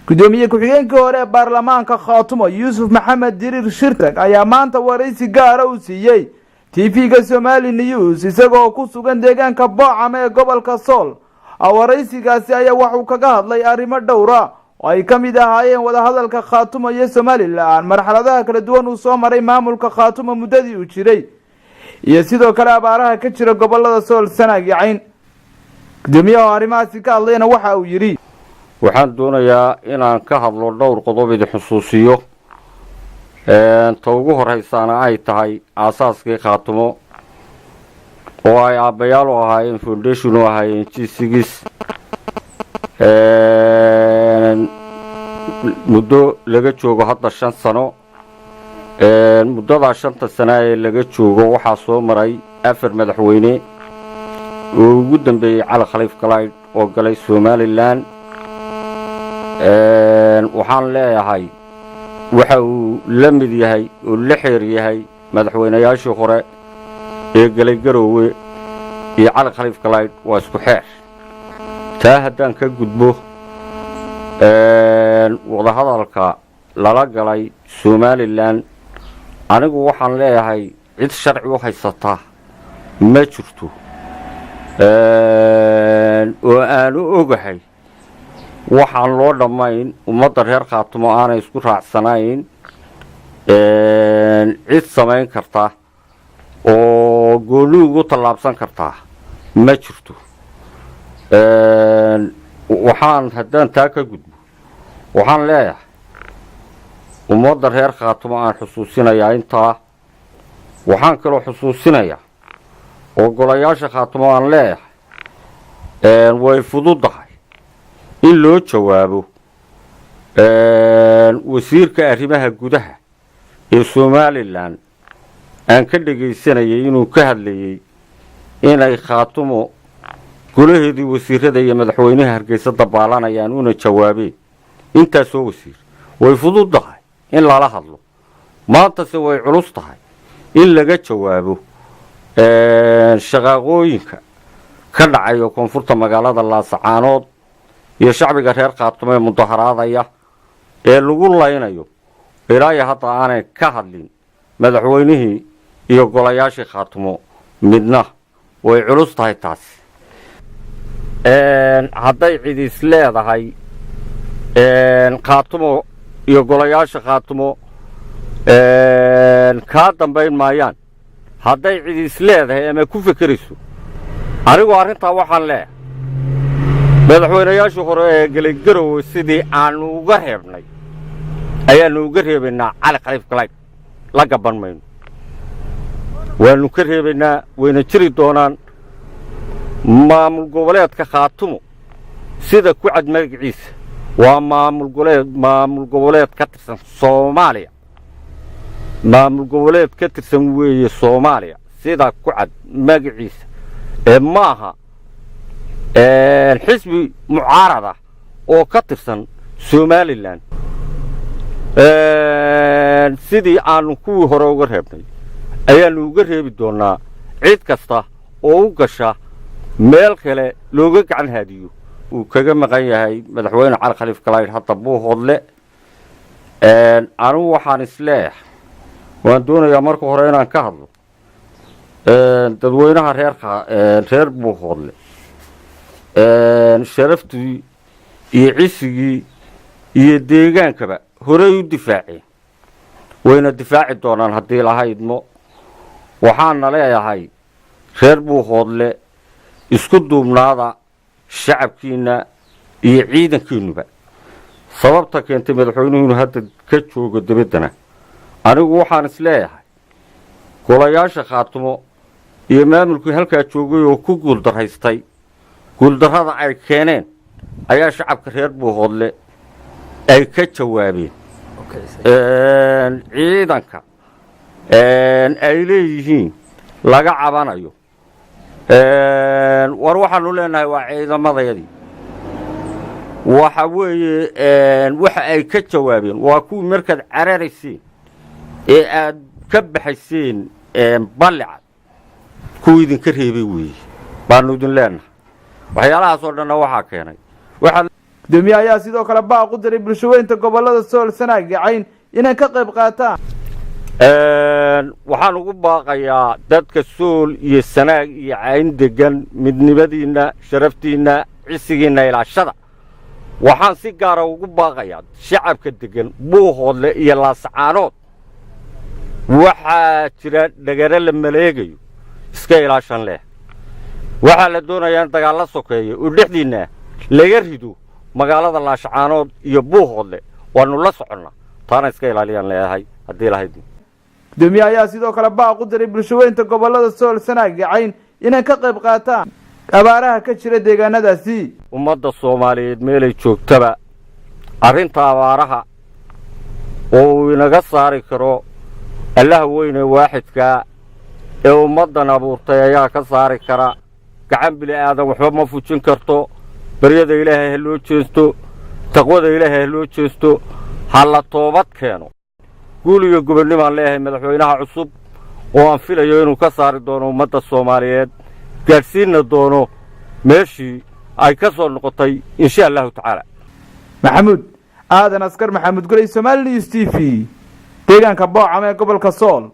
gudoomiye ku-xigeenkii hore ee baarlamaanka Khaatumo Yuusuf Maxamed Dirir Shirtag ayaa maanta waraysi gaar ah u siiyay TV-ga Somali News isagoo ku sugan deegaanka Boocama ee gobolka Sool. waraysigaasi ayaa waxa uu kaga hadlay arrimo dhowr ah oo ay ka mid ahaayeen wada hadalka Khaatumo iyo Somaliland, marxaladaha kala duwan uu soo maray maamulka Khaatumo muddadii uu jiray, iyo sidoo kale abaaraha ka jira gobolada Sool, Sanaag iyo Cayn. gudoomiyaha arrimahaasi ka hadlayna waxa uu yiri: waxaan doonayaa inaan ka hadlo dhowr qodob idin xusuusiyo. ta ugu horeysaana ay tahay aasaaskii Khaatumo oo ay aabbayaal u ahaayeen, foundation u ahaayeen G6 muddo laga joogo hadda 5 sano. muddada 5 sano ee laga joogo waxaa soo maray 4 madaxweyne oo ugu dambeeyay Cali Khaliif Galayd oo galay Somaliland. waxaan leeyahay waxa uu la mid yahay oo la xeer yahay madaxweynayaashii hore ee galay Garowe iyo Cali Khaliif Galayd waa isku xeer. taa haddaan ka gudbo wada hadalka lala galay Somaliland, anigu waxaan leeyahay cid sharci u haysata ma jirto oo aan u ogahay waxaan loo dhamayn ummadda reer Khaatumo aanay isku raacsanayn cid samayn karta oo gooni ugu tallaabsan karta ma jirto. waxaan haddaan taa ka gudbo waxaan leeyahay ummadda reer Khaatumo aan xusuusinayaa intaa. waxaan kaloo xusuusinayaa oo golayaasha Khaatumo aan leeyahay way fududahay in loo jawaabo wasiirka arrimaha gudaha ee Somaliland aan ka dhageysanayay inuu ka hadlayay inay Khaatumo golaheedii wasiirada iyo madaxweynaha Hargeysa dabaalanayaan una jawaabeen intaas oo wasiir. way fududahay in lala hadlo, maanta se way culus tahay in laga jawaabo shaqaaqooyinka ka dhacayo koonfurta magaalada Laascaanood iyo shacbiga reer Khaatumo ee mudaharaadaya ee lagu laynayo ilaa hadda aanay ka hadlin madaxweynihii iyo golayaashii Khaatumo midna. way culus tahay taas. hadday cid is leedahay Khaatumo iyo golayaasha Khaatumo ka dambayn maayaan, hadday cid is leedahay ama ku fikirayso, anigu arrintaa waxaan leeyahay madaxweynayaashii hore ee galay Garowe sidii aanu uga reebnay ayaanu uga reebaynaa Cali Khaliif Galayd. la gaban mayno, waanu ka reebaynaa, wayna jiri doonaan. maamul goboleedka Khaatumo sida ku cad magaciisa waa maamul goboleed ka tirsan Soomaaliya. maamul goboleed ka tirsan weeye Soomaaliya sida ku cad magaciisa maaha xisbi mucaarada oo ka tirsan Somaliland. sidii aanu kuwii hore uga reebnay ayaanu uga reebi doonaa cid kasta oo u gasha meel kale looga gacan haadiyo. uu kaga maqan yahay madaxweyne Cali Khaliif Galayd hadda Buuhoodle. anigu waxaan isleeyahay waan doonayaa marka hore inaan ka hadlo dadweynaha reer Buuhoodle sharaftii iyo cisigii iyo deegaankaba horey u difaaceen, wayna difaaci doonaan haddii la idmo. waxaana leeyahay reer Buuhoodle isku duubnaada shacabkiina iyo ciidankiinuba. sababta keentay madaxweynuhu inuu hadda ka joogo dibadana, anigu waxaan isleeyahay golayaasha Khaatumo iyo maamulkii halkaa joogay oo ku guuldaraystay guuldarrada ay keeneen ayaa shacabka reer Buuhoodle ay ka jawaabeen. ciidanka ay leeyihiin laga cabanayo war waxaanu leenahay waa ciidamadayadii. waxa weeye waxa ay ka jawaabeen waa kuwii markaad cararayseen ee aad ka baxayseen ballicad kuwii idinka reebay weeye baanu idin leenahay. waxyaalahaas oo dhanna waxaa keenay gudoomiye ayaa sidoo kale baaq u diray bulshaweynta gobolada sool sanaag iyo cayn inay ka qayb qaataan. waxaan ugu baaqayaa dadka sool iyo sanaag iyo cayn degan midnimadiinna sharaftiinna cisigiinna ilaashada. waxaan si gaara ugu baaqayaa shacabka degan buuhoodle iyo laasacaanood waxaa jira dhagaro la maleegayo iska ilaashan leh. waxaa la doonayaa in dagaalla sokeeya oo dhexdiinna laga rido magaalada laasacaanood iyo buuhoodle waanu la soconnaa taana iska ilaaliyaan leeyahay haddii lahayd. gudoomiye ayaa sidoo kale baaq u diray bulshaweynta gobolada sool sanaag iyo cayn inay ka qayb qaataan abaaraha ka jira deegaanadaasi. ummadda soomaaliyeed meelay joogtaba arrinta abaaraha oo uu inaga saari karo allaha weyne waaxidkaa ee ummaddan abuurtay ayaa ka saari kara. gacan bili aadan waxba ma fujin karto. baryada ilaahay ha loo jeesto, taqwada ilaahay ha loo jeesto, ha la toobad keeno. guul iyo gobonnimaan leeyahay madaxweynaha cusub oo aan filayo inuu ka saari doono ummadda soomaaliyeed, gaadhsiinna doono meeshii ay ka soo noqotay insha allahu tacaala. maxamuud aadan askar maxamuud guley Somali News TV deegaanka Boocam ee gobolka Sool.